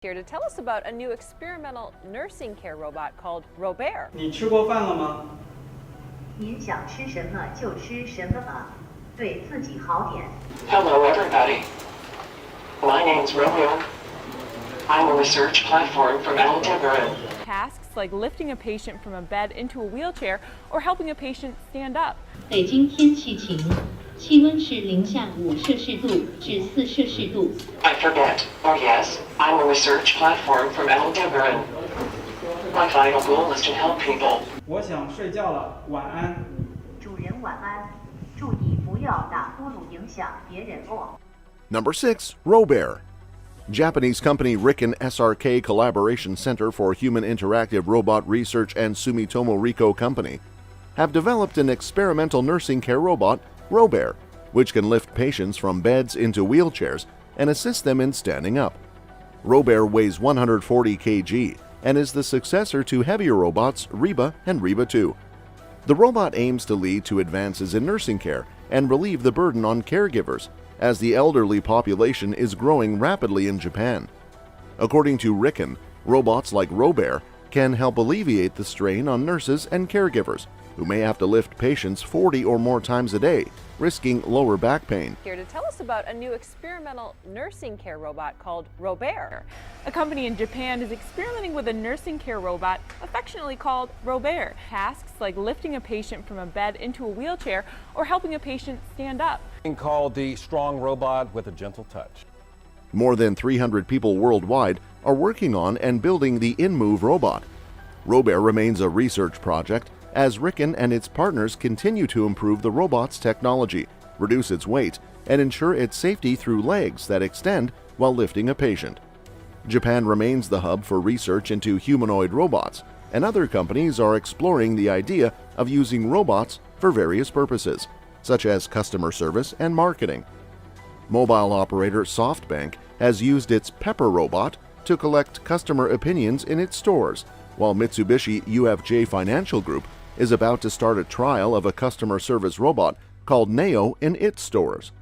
Here to tell us about a new experimental nursing care robot called Robert. 你吃过饭了吗？您想吃什么就吃什么吧，对自己好点。 Hello everybody. My name's Romeo. I'm a research platform from Aldebaran. Tasks like lifting a patient from a bed into a wheelchair or helping a patient stand up. 北京天气晴，气温是-5°C至4°C。 I forget. Oh yes, I'm a research platform from Aldebaran. My final goal is to help people. 我想睡觉了，晚安。主人晚安，注意不要打呼噜影响别人哦。 Number 6. Robert. Japanese company Riken SRK Collaboration Center for Human Interactive Robot Research and Sumitomo Riko Company have developed an experimental nursing care robot, Robert, which can lift patients from beds into wheelchairs and assist them in standing up. Robert weighs 140 kg and is the successor to heavier robots Reba and Reba 2. The robot aims to lead to advances in nursing care and relieve the burden on caregivers, as the elderly population is growing rapidly in Japan. According to Riken, robots like Robert can help alleviate the strain on nurses and caregivers, who may have to lift patients 40 or more times a day, risking lower back pain. Here to tell us about a new experimental nursing care robot called Robert. A company in Japan is experimenting with a nursing care robot affectionately called Robert. Tasks like lifting a patient from a bed into a wheelchair or helping a patient stand up. Called the strong robot with a gentle touch. More than 300 people worldwide are working on and building the InMove robot. Robert remains a research project as Riken and its partners continue to improve the robot's technology, reduce its weight, and ensure its safety through legs that extend while lifting a patient. Japan remains the hub for research into humanoid robots, and other companies are exploring the idea of using robots for various purposes, such as customer service and marketing. Mobile operator SoftBank has used its Pepper robot to collect customer opinions in its stores, while Mitsubishi UFJ Financial Group is about to start a trial of a customer service robot called Neo in its stores.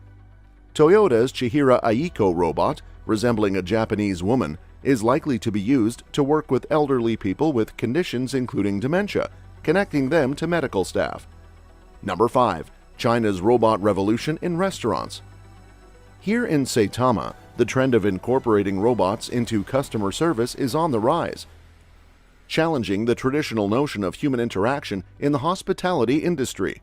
Toyota's Chihira Aiko robot, resembling a Japanese woman, is likely to be used to work with elderly people with conditions including dementia, connecting them to medical staff. Number 5. China's robot revolution in restaurants. Here in Saitama, the trend of incorporating robots into customer service is on the rise, challenging the traditional notion of human interaction in the hospitality industry.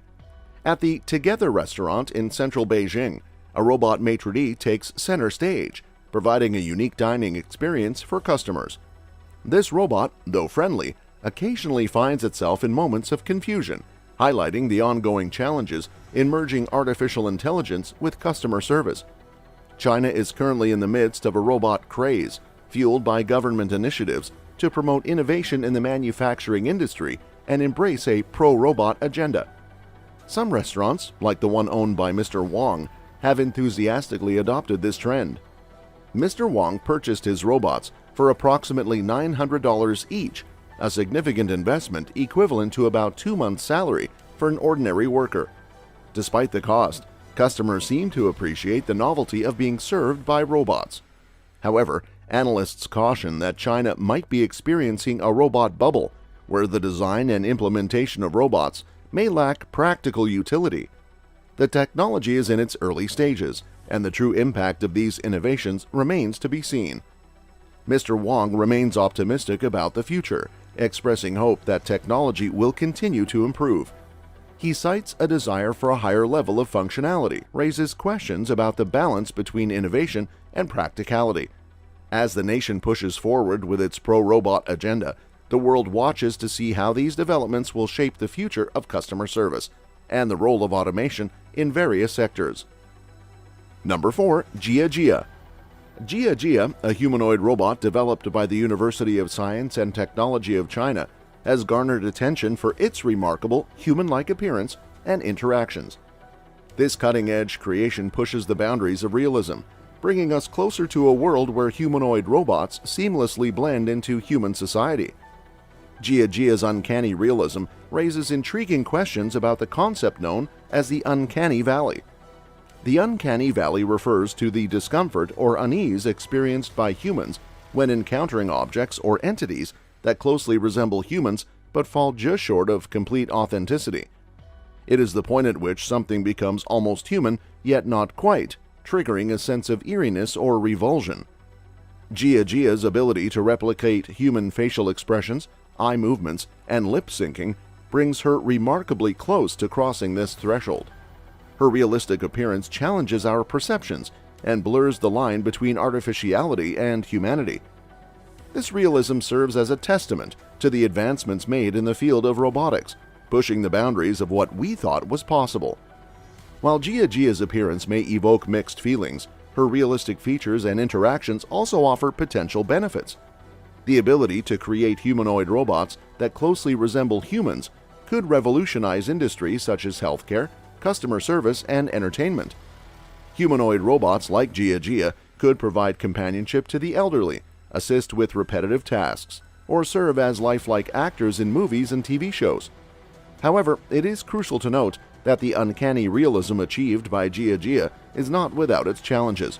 At the Together restaurant in central Beijing, a robot maitre d' takes center stage, providing a unique dining experience for customers. This robot, though friendly, occasionally finds itself in moments of confusion, highlighting the ongoing challenges in merging artificial intelligence with customer service. China is currently in the midst of a robot craze, fueled by government initiatives to promote innovation in the manufacturing industry and embrace a pro-robot agenda. Some restaurants, like the one owned by Mr. Wong, have enthusiastically adopted this trend. Mr. Wong purchased his robots for approximately $900 each, a significant investment equivalent to about 2 months' salary for an ordinary worker. Despite the cost, customers seem to appreciate the novelty of being served by robots. However, analysts caution that China might be experiencing a robot bubble, where the design and implementation of robots may lack practical utility. The technology is in its early stages, and the true impact of these innovations remains to be seen. Mr. Wong remains optimistic about the future, expressing hope that technology will continue to improve. He cites a desire for a higher level of functionality, raises questions about the balance between innovation and practicality. As the nation pushes forward with its pro-robot agenda, the world watches to see how these developments will shape the future of customer service and the role of automation in various sectors. Number 4. Jia Jia. Jia Jia, a humanoid robot developed by the University of Science and Technology of China, has garnered attention for its remarkable human-like appearance and interactions. This cutting-edge creation pushes the boundaries of realism, bringing us closer to a world where humanoid robots seamlessly blend into human society. Jia Jia's uncanny realism raises intriguing questions about the concept known as the uncanny valley. The uncanny valley refers to the discomfort or unease experienced by humans when encountering objects or entities that closely resemble humans but fall just short of complete authenticity. It is the point at which something becomes almost human, yet not quite, triggering a sense of eeriness or revulsion. Gia's ability to replicate human facial expressions, eye movements, and lip syncing brings her remarkably close to crossing this threshold. Her realistic appearance challenges our perceptions and blurs the line between artificiality and humanity. This realism serves as a testament to the advancements made in the field of robotics, pushing the boundaries of what we thought was possible. While Gia's appearance may evoke mixed feelings, her realistic features and interactions also offer potential benefits. The ability to create humanoid robots that closely resemble humans could revolutionize industries such as healthcare, customer service, and entertainment. Humanoid robots like Gia could provide companionship to the elderly, assist with repetitive tasks, or serve as lifelike actors in movies and TV shows. However, it is crucial to note that the uncanny realism achieved by Gia is not without its challenges.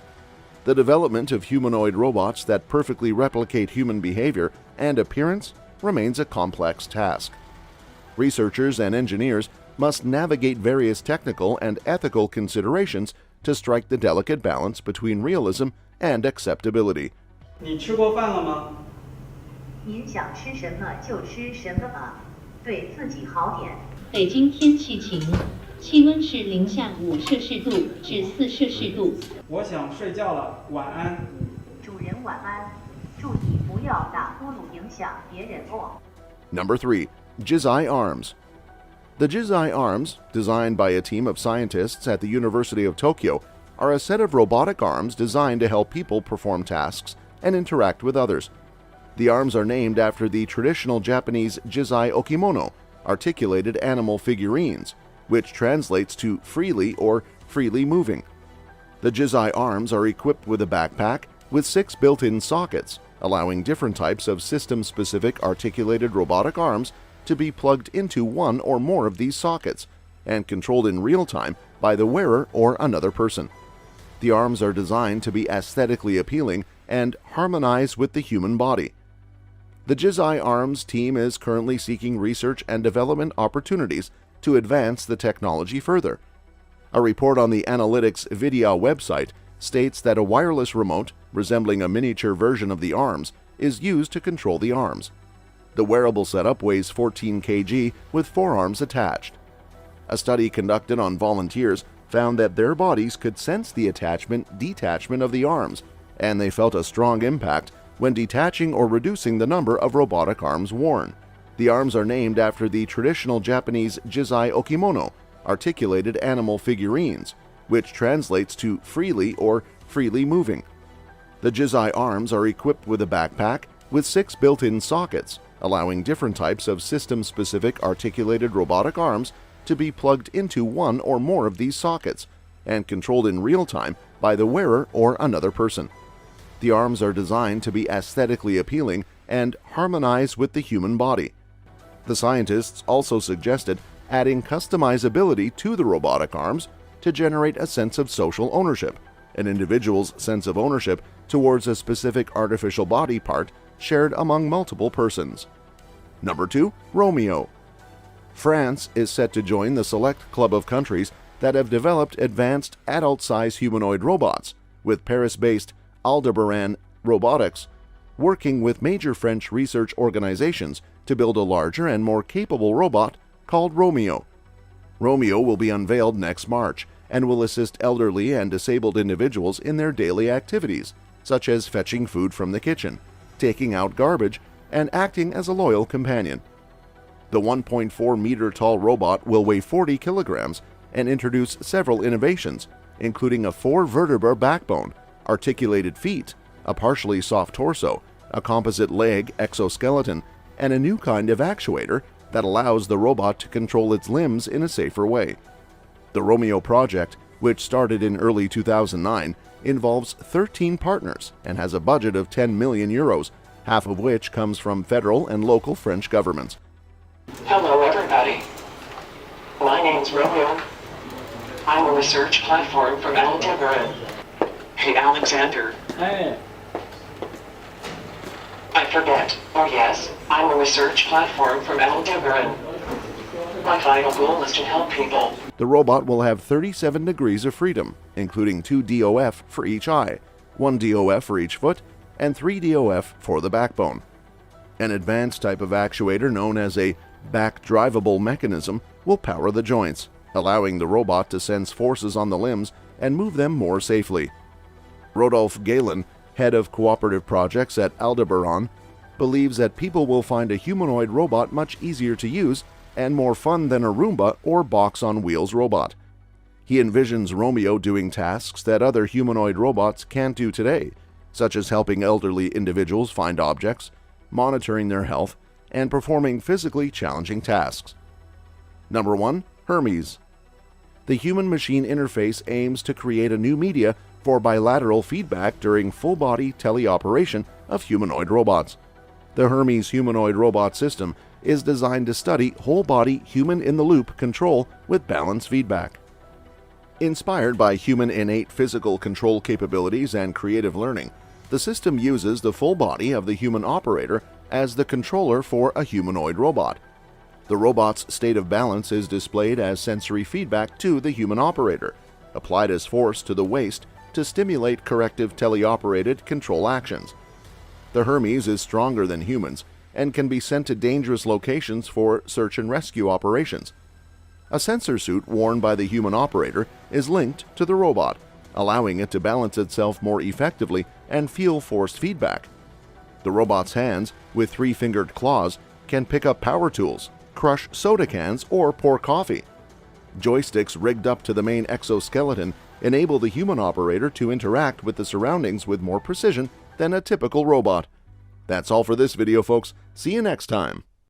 The development of humanoid robots that perfectly replicate human behavior and appearance remains a complex task. Researchers and engineers must navigate various technical and ethical considerations to strike the delicate balance between realism and acceptability. 你吃过饭了吗？您想吃什么就吃什么吧，对自己好点。北京天气晴，气温是零下5摄氏度至4摄氏度。我想睡觉了，晚安。主人晚安，注意不要打呼噜影响别人哦。 Number 3. Jizai Arms. The Jizai Arms, designed by a team of scientists at the University of Tokyo, are a set of robotic arms designed to help people perform tasks and interact with others. The arms are named after the traditional Japanese Jizai Okimono, articulated animal figurines, which translates to freely or freely moving. The Jizai arms are equipped with a backpack with 6 built-in sockets, allowing different types of system-specific articulated robotic arms to be plugged into one or more of these sockets and controlled in real time by the wearer or another person. The arms are designed to be aesthetically appealing and harmonize with the human body. The Jizai Arms team is currently seeking research and development opportunities to advance the technology further. A report on the Analytics Vidya website states that a wireless remote, resembling a miniature version of the arms, is used to control the arms. The wearable setup weighs 14 kg with 4 arms attached. A study conducted on volunteers found that their bodies could sense the attachment-detachment of the arms, and they felt a strong impact when detaching or reducing the number of robotic arms worn. The arms are named after the traditional Japanese Jizai Okimono, articulated animal figurines, which translates to freely or freely moving. The Jizai arms are equipped with a backpack with 6 built-in sockets, allowing different types of system-specific articulated robotic arms to be plugged into one or more of these sockets and controlled in real time by the wearer or another person. The arms are designed to be aesthetically appealing and harmonize with the human body. The scientists also suggested adding customizability to the robotic arms to generate a sense of social ownership, an individual's sense of ownership towards a specific artificial body part shared among multiple persons. Number 2. Romeo. France is set to join the select club of countries that have developed advanced adult-size humanoid robots, with Paris-based Aldebaran Robotics working with major French research organizations to build a larger and more capable robot called Romeo. Romeo will be unveiled next March and will assist elderly and disabled individuals in their daily activities, such as fetching food from the kitchen, taking out garbage, and acting as a loyal companion. The 1.4-meter-tall robot will weigh 40 kilograms and introduce several innovations, including a 4-vertebra backbone, articulated feet, a partially soft torso, a composite leg exoskeleton, and a new kind of actuator that allows the robot to control its limbs in a safer way. The Romeo project, which started in early 2009, involves 13 partners and has a budget of 10 million euros, half of which comes from federal and local French governments. Hello everybody. My name's Romeo. I'm a research platform from Aldebaran. Hey Alexander, 哎， I forget. Oh yes, I'm a research platform from Aldebaran. My final goal is to help people. The robot will have 37 degrees of freedom, including 2 DOF for each eye, 1 DOF for each foot, and 3 DOF for the backbone. An advanced type of actuator known as a back-drivable mechanism will power the joints, allowing the robot to sense forces on the limbs and move them more safely. Rodolphe Galen, head of cooperative projects at Aldebaran, believes that people will find a humanoid robot much easier to use and more fun than a Roomba or box-on-wheels robot. He envisions Romeo doing tasks that other humanoid robots can't do today, such as helping elderly individuals find objects, monitoring their health, and performing physically challenging tasks. Number 1. Hermes. The human-machine interface aims to create a new media for bilateral feedback during full-body teleoperation of humanoid robots. The Hermes humanoid robot system is designed to study whole-body human-in-the-loop control with balance feedback. Inspired by human innate physical control capabilities and creative learning, the system uses the full body of the human operator as the controller for a humanoid robot. The robot's state of balance is displayed as sensory feedback to the human operator, applied as force to the waist to stimulate corrective teleoperated control actions. The Hermes is stronger than humans and can be sent to dangerous locations for search and rescue operations. A sensor suit worn by the human operator is linked to the robot, allowing it to balance itself more effectively and feel forced feedback. The robot's hands, with 3-fingered claws, can pick up power tools, crush soda cans, or pour coffee. Joysticks rigged up to the main exoskeleton enable the human operator to interact with the surroundings with more precision than a typical robot. That's all for this video, folks. See you next time.